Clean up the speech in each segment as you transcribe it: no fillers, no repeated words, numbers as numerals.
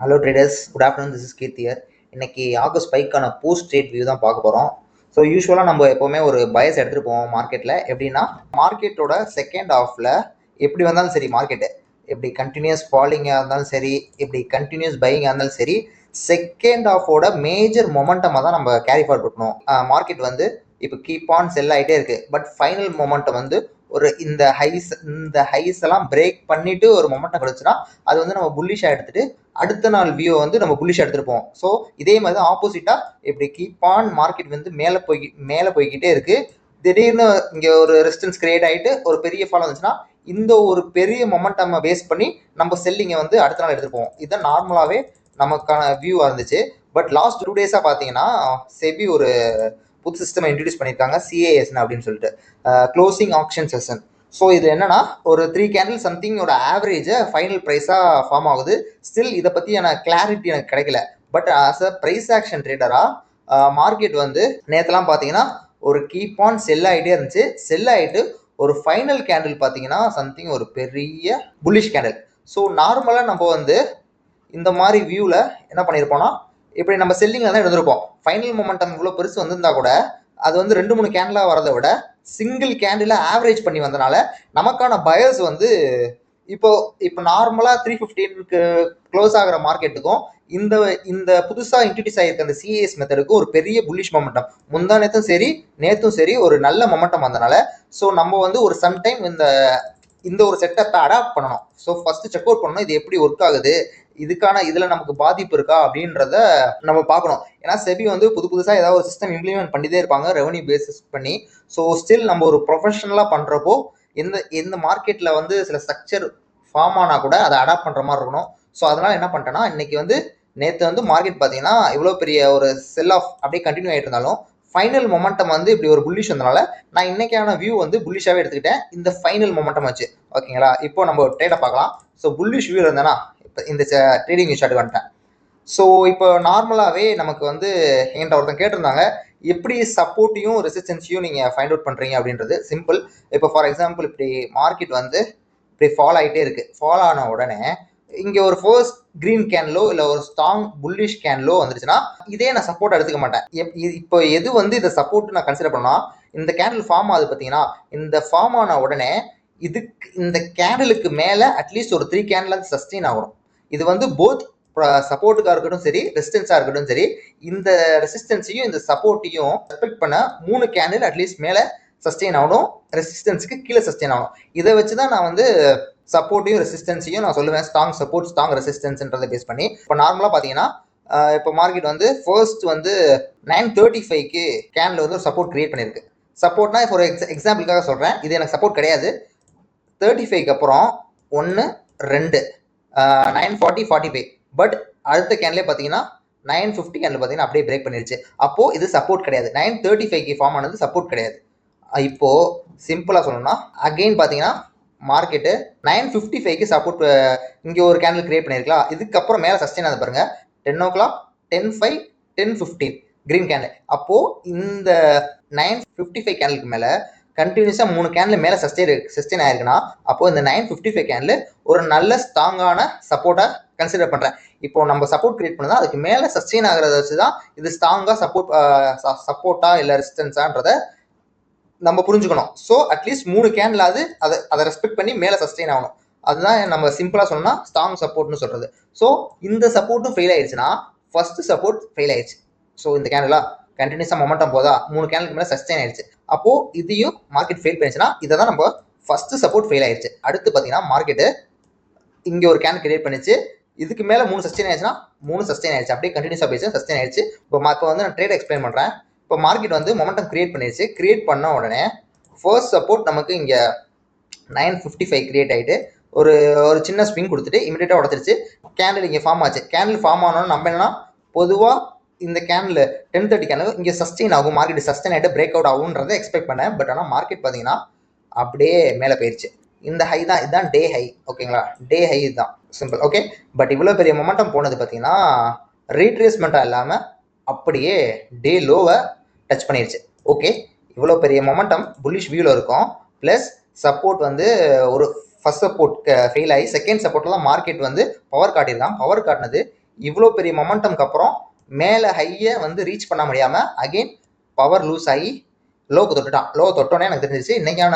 Hello traders, good afternoon. This is Keerthiyar. இன்னைக்கு August ஸ்பைக்கான post trade view தான் பார்க்க போகிறோம். ஸோ யூஸ்வலாக நம்ம எப்போவுமே ஒரு பயஸ் எடுத்துகிட்டு போவோம் மார்க்கெட்டில். எப்படின்னா மார்க்கெட்டோட செகண்ட் ஹாஃபில் எப்படி வந்தாலும் சரி, மார்க்கெட்டு எப்படி கண்டினியூஸ் ஃபாலிங்காக இருந்தாலும் சரி, எப்படி கண்டினியூஸ் பையிங்காக இருந்தாலும் சரி, செகண்ட் ஹாஃபோட மேஜர் மொமெண்டமாக தான் நம்ம கேரி ஃபார்வர்ட் பண்ணணும். மார்க்கெட் வந்து இப்போ கீப் ஆன் செல் ஆகிட்டே இருக்குது. பட் ஃபைனல் மொமெண்டம் வந்து ஒரு இந்த ஹைஸ் எல்லாம் பிரேக் பண்ணிட்டு ஒரு மொமெண்டம் கிடைச்சுன்னா அது வந்து நம்ம புல்லிஷாக எடுத்துட்டு அடுத்த நாள் வியூ வந்து நம்ம புல்லிஷாக எடுத்துருப்போம். ஸோ இதே மாதிரி தான் ஆப்போசிட்டாக இப்படி கீப் ஆன் மார்க்கெட் வந்து மேலே போய்கிட்டே இருக்கு. திடீர்னு இங்கே ஒரு ரெசிஸ்டன்ஸ் கிரியேட் ஆகிட்டு ஒரு பெரிய ஃபால் வந்துச்சுன்னா இந்த ஒரு பெரிய மொமெண்டம் பேஸ் பண்ணி நம்ம செல்லிங்கை வந்து அடுத்த நாள் எடுத்துருப்போம். இதுதான் நார்மலாகவே நமக்கான வியூவாக இருந்துச்சு. பட் லாஸ்ட் 2 டேஸாக பார்த்தீங்கன்னா செபி ஒரு புது சிஸ்டம் இன்ட்ரடியூஸ் பண்ணியிருக்காங்க, சிஏஎஸ்னு அப்படின்னு சொல்லிட்டு, க்ளோசிங் ஆக்ஷன் செஷன். ஸோ இது என்னன்னா ஒரு 3 கேண்டில் சம்திங்கோட ஆவரேஜை ஃபைனல் ப்ரைஸாக ஃபார்ம் ஆகுது. ஸ்டில் இதை பற்றியான கிளாரிட்டி எனக்கு கிடைக்கல. But as a price action ட்ரேடராக மார்க்கெட் வந்து நேற்றுலாம் பார்த்தீங்கன்னா ஒரு கீப் ஆன் செல் ஆகிட்டே இருந்துச்சு. செல் ஆகிட்டு ஒரு ஃபைனல் கேண்டில் பார்த்தீங்கன்னா சம்திங் ஒரு பெரிய புல்லிஷ் கேண்டில். ஸோ நார்மலாக நம்ம வந்து இந்த மாதிரி வியூவில் என்ன பண்ணியிருப்போம்னா இப்படி நம்ம செல்லிங்கில் தான் எடுத்திருப்போம். ஃபைனல் மொமெண்டம் இவ்வளோ பெருசு வந்திருந்தா கூட அது வந்து 2-3 கேண்டிலாக வரதை விட சிங்கிள் கேண்டில் ஆவரேஜ் பண்ணி வந்தனால நமக்கான பயர்ஸ் வந்து இப்போ நார்மலாக 315க்கு க்ளோஸ் ஆகிற மார்க்கெட்டுக்கும் இந்த புதுசாக இன்ட்ரடியூஸ் ஆகிருக்க அந்த சிஏஎஸ் மெத்தடுக்கும் ஒரு பெரிய புல்லிஷ் மொமெண்டம் முந்தா நேற்றும் சரி ஒரு நல்ல மொமெண்டம் வந்தனால ஸோ நம்ம வந்து ஒரு சம்டைம் இந்த ஒரு செட்டப்பை அடாப்ட் பண்ணணும். ஸோ ஃபர்ஸ்ட் செக் அவுட் பண்ணணும், இது எப்படி ஒர்க் ஆகுது, இதில் நமக்கு பாதிப்பு இருக்கா அப்படின்றத நம்ம பார்க்கணும். ஏன்னா செபி வந்து புதுசாக ஏதாவது ஒரு சிஸ்டம் இம்ப்ளிமெண்ட் பண்ணிட்டே இருப்பாங்க ரெவன்யூ பேசிஸ் பண்ணி. ஸோ ஸ்டில் நம்ம ஒரு ப்ரொஃபஷனலாக பண்ணுறப்போ எந்த மார்க்கெட்டில் வந்து சில ஸ்ட்ரக்சர் ஃபார்ம் ஆனால் கூட அதை அடாப்ட் பண்ணுற மாதிரி இருக்கணும். ஸோ அதனால் என்ன பண்ணிட்டேன்னா இன்னைக்கு வந்து நேற்று வந்து மார்க்கெட் பார்த்தீங்கன்னா இவ்வளோ பெரிய ஒரு செல் ஆஃப் அப்படியே கண்டினியூ ஆகிட்டு இருந்தாலும் ஃபைனல் மொமெண்டம் வந்து இப்படி ஒரு புல்லிஷ் வந்தனால நான் இன்னைக்கான வியூ வந்து புல்லிஷாகவே எடுத்துக்கிட்டேன். இந்த ஃபைனல் மொமெண்டம் வச்சு ஓகேங்களா. இப்போ நம்ம ட்ரேடை பார்க்கலாம். ஸோ புல்லிஷ் வியூ இருந்தேன்னா இப்போ இந்த ட்ரேடிங் ஸ்டார்ட் வந்துட்டேன். ஸோ இப்போ நார்மலாகவே நமக்கு வந்து என்கிட்ட ஒருத்தன் கேட்டிருந்தாங்க, எப்படி சப்போர்ட்டையும் ரெசிஸ்டன்ஸையும் நீங்கள் ஃபைண்ட் அவுட் பண்ணுறீங்க அப்படின்றது. சிம்பிள். இப்போ ஃபார் எக்ஸாம்பிள் இப்படி மார்க்கெட் வந்து இப்படி ஃபால் ஆகிட்டே இருக்குது. ஃபால் ஆன உடனே இங்கே ஒரு ஃபர்ஸ்ட் க்ரீன் கேன்லோ இல்லை ஒரு ஸ்ட்ராங் புல்லிஷ் கேன்லோ வந்துருச்சுன்னா இதே நான் சப்போர்ட் எடுத்துக்க மாட்டேன். இப்போ எது வந்து இதை சப்போர்ட் நான் கன்சிடர் பண்ணால் இந்த கேண்டில் ஃபார்ம் ஆகுது பார்த்தீங்கன்னா, இந்த ஃபார்ம் ஆன உடனே இந்த கேண்டலுக்கு மேலே அட்லீஸ்ட் ஒரு 3 கேண்டில் சஸ்டெயின் ஆகணும். இது வந்து போத் சப்போர்ட்டுக்காக இருக்கட்டும் சரி, ரெசிஸ்டன்ஸாக இருக்கட்டும் சரி, இந்த ரெசிஸ்டன்ஸையும் இந்த சப்போர்ட்டையும் ரெஸ்பெக்ட் பண்ண 3 கேண்டில் அட்லீஸ்ட் மேலே சஸ்டெயின் ஆகணும், ரெசிஸ்டன்ஸுக்கு கீழே சஸ்டெயின் ஆகணும். இதை வச்சு தான் நான் வந்து சப்போர்ட்டையும் ரெசிஸ்டன்ஸையும் நான் சொல்லுவேன். ஸ்ட்ராங் சப்போர்ட் ஸ்ட்ராங் ரெசிஸ்டன்ஸ்ன்றதை பேஸ் பண்ணி. இப்போ நார்மலாக பார்த்தீங்கன்னா இப்போ மார்க்கெட் வந்து ஃபர்ஸ்ட் வந்து 935க்கு கேண்டில் வந்து ஒரு சப்போர்ட் கிரியேட் பண்ணியிருக்கு. சப்போர்ட்னா இப்போ ஒரு எக்ஸாம்பிளுக்காக சொல்கிறேன், இது எனக்கு சப்போர்ட் கிடையாது. 35க்கு அப்புறம் 1 2 940 45. பட் அடுத்த கேன்லே பார்த்தீங்கன்னா 950 கேன்ல பார்த்தீங்கன்னா அப்படியே பிரேக் பண்ணிருச்சு. அப்போது இது சப்போர்ட் கிடையாது. 935க்கு ஃபார்ம் ஆனது சப்போர்ட் கிடையாது. இப்போது சிம்பிளாக சொல்லணும்னா அகெயின் பார்த்தீங்கன்னா மார்க்கெட்டு 955க்கு சப்போர்ட் இங்கே ஒரு கேண்டில் கிரியேட் பண்ணியிருக்கலாம். இதுக்கப்புறம் மேலே சஸ்டெயின் ஆகுது பாருங்க, 10 o'clock 10:05 10:15 கிரீன் கேண்டில். அப்போது இந்த 955 கேண்டிலுக்கு மேலே கண்டினியூஸாக 3 கேண்டில் மேலே சஸ்டெயின் ஆயிருக்குன்னா அப்போது இந்த 955 கேண்டில் ஒரு நல்ல ஸ்ட்ராங்கான சப்போர்ட்டாக கன்சிடர் பண்ணுறேன். இப்போ நம்ம சப்போர்ட் கிரியேட் பண்ணதான் அதுக்கு மேலே சஸ்டெயின் ஆகிறத வச்சு தான் இது ஸ்ட்ராங்காக சப்போர்ட்டா இல்லை ரெசிஸ்டன்ஸான்றதை நம்ம புரிஞ்சுக்கணும். ஸோ அட்லீஸ்ட் 3 கேண்டிலாவது அதை ரெஸ்பெக்ட் பண்ணி மேலே சஸ்டெயின் ஆகணும். அதுதான் நம்ம சிம்பிளாக சொல்லணும்னா ஸ்ட்ராங் சப்போர்ட்னு சொல்கிறது. ஸோ இந்த சப்போர்ட்டும் ஃபெயில் ஆயிடுச்சுன்னா ஃபர்ஸ்ட் சப்போர்ட் ஃபெயில் ஆயிடுச்சு. ஸோ இந்த கேண்டிலா கண்டினியூஸாக மொமெண்டம் போதா 3 கேண்டிலுக்கு மேலே சஸ்டெயின் ஆயிடுச்சு. அப்போது இதையும் மார்க்கெட் ஃபெயில் பண்ணிச்சுன்னா இதை தான் நம்ம ஃபர்ஸ்ட் சப்போர்ட் ஃபெயில் ஆயிடுச்சு. அடுத்து பார்த்தீங்கன்னா மார்க்கெட்டு இங்கே ஒரு கேண்டில் கிரியேட் பண்ணிச்சு, இதுக்கு மேலே 3 சஸ்டெயின் ஆயிடுச்சுன்னா 3 சஸ்டெயின் ஆயிடுச்சு. அப்படியே கண்டினியூஸாக போயிடுச்சு, சஸ்டெயின் ஆயிடுச்சு. இப்போ வந்து நான் ட்ரேட் எக்ஸ்பிளைன் பண்ணுறேன். இப்போ மார்க்கெட் வந்து மொமெண்டம் கிரியேட் பண்ணிடுச்சு. கிரியேட் பண்ண உடனே ஃபர்ஸ்ட் சப்போர்ட் நமக்கு இங்கே 955 கிரியேட் ஆகிட்டு ஒரு சின்ன ஸ்விங் கொடுத்துட்டு இமீடியட்டாக உடச்சிருச்சு. கேண்டில் இங்கே ஃபார்ம் ஆச்சு. கேண்டில் ஃபார்ம் ஆனோன்னு நம்ம என்னன்னா பொதுவாக இந்த கேண்டில் 10:30 கேண்டில் இங்கே சஸ்டெயின் ஆகும், மார்க்கெட் சஸ்டெயின் ஆகிட்டு பிரேக் அவுட் ஆகுன்றதை எக்ஸ்பெக்ட் பண்ணேன். பட் ஆனால் மார்க்கெட் பார்த்தீங்கன்னா அப்படியே மேலே போயிடுச்சு. இந்த ஹை தான், இதுதான் டே ஹை. ஓகேங்களா, டே ஹை இதுதான் சிம்பிள். ஓகே, பட் இவ்வளோ பெரிய மொமெண்டம் போனது பார்த்தீங்கன்னா ரீட்ரேஸ்மெண்ட்டாக இல்லாமல் அப்படியே டே லோவை டச் பண்ணிடுச்சு. ஓகே, இவ்வளோ பெரிய மொமெண்டம் புல்லிஷ் வியூவில் இருக்கும். ப்ளஸ் சப்போர்ட் வந்து ஒரு ஃபர்ஸ்ட் சப்போர்ட் ஃபெயில் ஆகி செகண்ட் சப்போர்ட்லாம் மார்க்கெட் வந்து பவர் காட்டியிருக்கான். பவர் காட்டினது இவ்வளோ பெரிய மொமெண்டம்க்கு அப்புறம் மேலே ஹையை வந்து ரீச் பண்ண முடியாமல் அகெயின் பவர் லூஸ் ஆகி லோக்கு தொட்டுட்டான். லோ தொட்டோன்னே எனக்கு தெரிஞ்சிச்சு இன்னைக்கான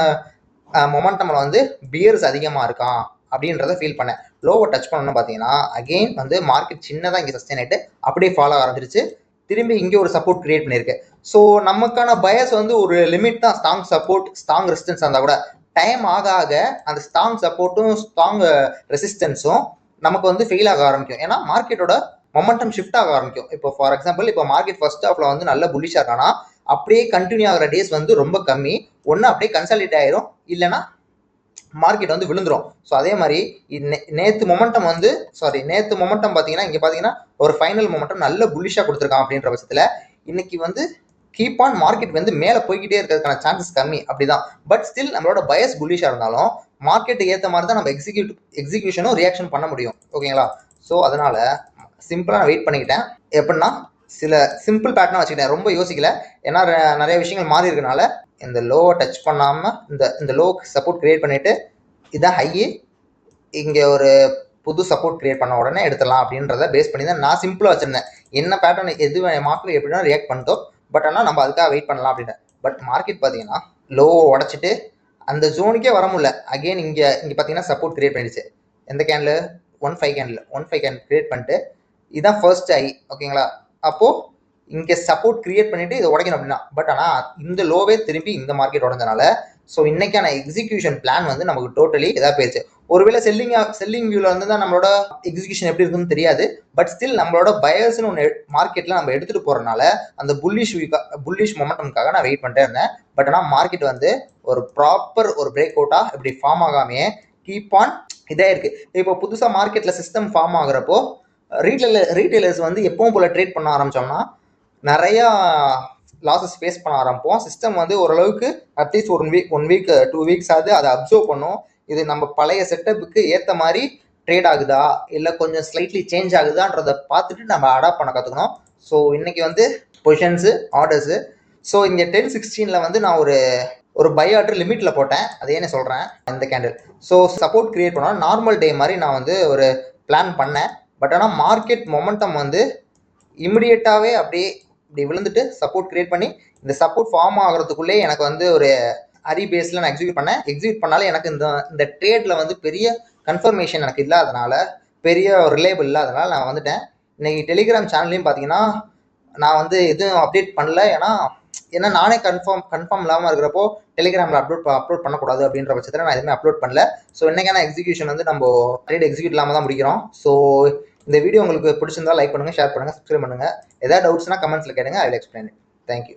மொமெண்டமில் வந்து பியர்ஸ் அதிகமாக இருக்கான் அப்படின்றத ஃபீல் பண்ணேன். லோவை டச் பண்ணணும்னு பார்த்தீங்கன்னா அகெயின் வந்து மார்க்கெட் சின்னதாக இங்கே சஸ்டெயின் ஆகிட்டு அப்படியே ஃபாலோ ஆரம்பிச்சிருச்சு. திரும்பி இங்கே ஒரு சப்போர்ட் கிரியேட் பண்ணியிருக்கு. ஸோ நமக்கான பயஸ் வந்து ஒரு லிமிட் தான். ஸ்ட்ராங் சப்போர்ட் ஸ்ட்ராங் ரெசிஸ்டன்ஸ் இருந்தால் கூட டைம் ஆக ஆக அந்த ஸ்ட்ராங் சப்போர்ட்டும் ஸ்ட்ராங் ரெசிஸ்டன்ஸும் நமக்கு வந்து ஃபெயில் ஆக ஆரம்பிக்கும். ஏன்னா மார்க்கெட்டோட மொமெண்டம் ஷிஃப்ட் ஆக ஆரம்பிக்கும். இப்போ ஃபார் எக்ஸாம்பிள் இப்போ மார்க்கெட் ஃபர்ஸ்ட் ஹாஃப்ல வந்து நல்ல புல்லிஷாக இருக்கானா அப்படியே கண்டினியூ ஆகிற டேஸ் வந்து ரொம்ப கம்மி. ஒன்று அப்படியே கன்சாலிடேட் ஆயிரும், இல்லைன்னா மார்க்கெட் வந்து விழுந்துரும். ஸோ அதே மாதிரி நேற்று மொமெண்டம் பார்த்தீங்கன்னா இங்கே பார்த்தீங்கன்னா ஒரு ஃபைனல் மொமெண்டம் நல்ல புல்லிஷாக கொடுத்துருக்கான். அப்படின்ற பட்சத்தில் இன்னைக்கு வந்து கீப் ஆன் மார்க்கெட் வந்து மேலே போய்கிட்டே இருக்கிறதுக்கான சான்சஸ் கம்மி அப்படிதான். பட் ஸ்டில் நம்மளோட பயஸ் புல்லிஷாக இருந்தாலும் மார்க்கெட்டுக்கு ஏற்ற மாதிரி தான் நம்ம எக்ஸிக்யூஷனும் ரியாக்ஷன் பண்ண முடியும். ஓகேங்களா? ஸோ அதனால சிம்பிளாக நான் வெயிட் பண்ணிக்கிட்டேன். எப்படின்னா சில சிம்பிள் பேட்டர்னாக வச்சுக்கிட்டேன், ரொம்ப யோசிக்கல. ஏன்னா நிறைய விஷயங்கள் மாறி இருக்கனால இந்த லோவை டச் பண்ணாமல் இந்த லோ சப்போர்ட் கிரியேட் பண்ணிட்டு இதான் ஹையு, இங்கே ஒரு புது சப்போர்ட் கிரியேட் பண்ண உடனே எடுத்துடலாம் அப்படின்றத பேஸ் பண்ணி தான் நான் சிம்பிளாக வச்சுருந்தேன். என்ன பேட்டர்ன் எது மார்க்கெட் எப்படின்னா ரியாக்ட் பண்ணிட்டோம். பட் ஆனால் நம்ம அதுக்காக வெயிட் பண்ணலாம் அப்படின்னு. பட் மார்க்கெட் பார்த்தீங்கன்னா லோவை உடச்சிட்டு அந்த ஜோனுக்கே வர முடியல. அகெயின் இங்கே பார்த்தீங்கன்னா சப்போர்ட் கிரியேட் பண்ணிடுச்சு. எந்த கேண்டில் 1.5 கேண்டில் கிரியேட் பண்ணிட்டு இதுதான் ஃபர்ஸ்ட் ஐ. ஓகேங்களா? அப்போது இங்கே சப்போர்ட் கிரியேட் பண்ணிட்டு இதை உடைக்கணும் அப்படின்னா, பட் ஆனால் இந்த லோவே திரும்பி இந்த மார்க்கெட் உடஞ்சனால ஸோ இன்னைக்கான எக்ஸிக்யூஷன் பிளான் வந்து நமக்கு டோட்டலி இதாக போயிடுச்சு. ஒருவேளை செல்லிங் வியூவில் வந்து தான் நம்மளோட எக்ஸிக்யூஷன் எப்படி இருக்குன்னு தெரியாது. பட் ஸ்டில் நம்மளோட பயர்ஸ்னு ஒன்று மார்க்கெட்டில் நம்ம எடுத்துகிட்டு போகிறனால அந்த புல்லிஷ் மொமெண்டம்காக நான் வெயிட் பண்ணிட்டே இருந்தேன். பட் ஆனால் மார்க்கெட் வந்து ஒரு ப்ராப்பர் ஒரு பிரேக் அவுட்டாக இப்படி ஃபார்ம் ஆகாமையே கீப் ஆன் இதே இருக்குது. இப்போ புதுசாக மார்க்கெட்டில் சிஸ்டம் ஃபார்ம் ஆகுறப்போ ரீட்டைலர்ஸ் வந்து எப்பவும் போல ட்ரேட் பண்ண ஆரம்பித்தோம்னா நிறையா லாஸஸ் ஃபேஸ் பண்ண ஆரம்பிப்போம். சிஸ்டம் வந்து ஓரளவுக்கு அட்லீஸ்ட் 1 வீக் 2 வீக்ஸ் ஆகுது அதை அப்சர்வ் பண்ணும். இது நம்ம பழைய செட்டப்புக்கு ஏற்ற மாதிரி ட்ரேட் ஆகுதா இல்லை கொஞ்சம் ஸ்லைட்லி சேஞ்ச் ஆகுதான்றதை பார்த்துட்டு நம்ம அடாப்ட் பண்ண கற்றுக்கணும். ஸோ இன்னைக்கு வந்து பொசிஷன்ஸு ஆர்டர்ஸு ஸோ இங்கே 10-16 வந்து நான் ஒரு பை ஆர்டர் லிமிட்டில் போட்டேன். அதே நான் சொல்கிறேன் இந்த கேண்டில். ஸோ சப்போர்ட் கிரியேட் பண்ணால் நார்மல் டே மாதிரி நான் வந்து ஒரு பிளான் பண்ணேன். பட் ஆனால் மார்க்கெட் மொமெண்டம் வந்து இமிடியேட்டாகவே அப்படியே இப்படி விழுந்துட்டு சப்போர்ட் கிரியேட் பண்ணி இந்த சப்போர்ட் ஃபார்ம் ஆகிறதுக்குள்ளே எனக்கு வந்து ஒரு ஹரி பேஸில் நான் எக்ஸிக்யூட் பண்ணாலும் எனக்கு இந்த ட்ரேடில் வந்து பெரிய கன்ஃபர்மேஷன் எனக்கு இல்லாதனால, பெரிய ஒரு ரிலேபிள் இல்லாதனால நான் வந்துட்டேன். இன்னைக்கு டெலிகிராம் சேனல்லையும் பார்த்தீங்கன்னா நான் வந்து எதுவும் அப்டேட் பண்ணல. ஏன்னா நானே கன்ஃபார்ம் இல்லாமல் இருக்கிறப்போ டெலிகிராமில் அப்லோட் பண்ணக்கூடாது அப்படின்ற பட்சத்தில் நான் எதுவுமே அப்லோட் பண்ணல. ஸோ இன்னைக்கான எக்ஸிக்யூஷன் வந்து நம்ம ட்ரேட் எக்ஸிக்யூட் இல்லாமல் தான் முடிக்கிறோம். ஸோ இந்த வீடியோ உங்களுக்கு பிடிச்சிருந்தா லைக் பண்ணுங்கள், ஷேர் பண்ணுங்கள், சப்ஸ்கிரைப் பண்ணுங்கள். ஏதாவது டவுட்ஸ்னா கமெண்ட்ஸில் கேளுங்க, I will explain it. Thank you.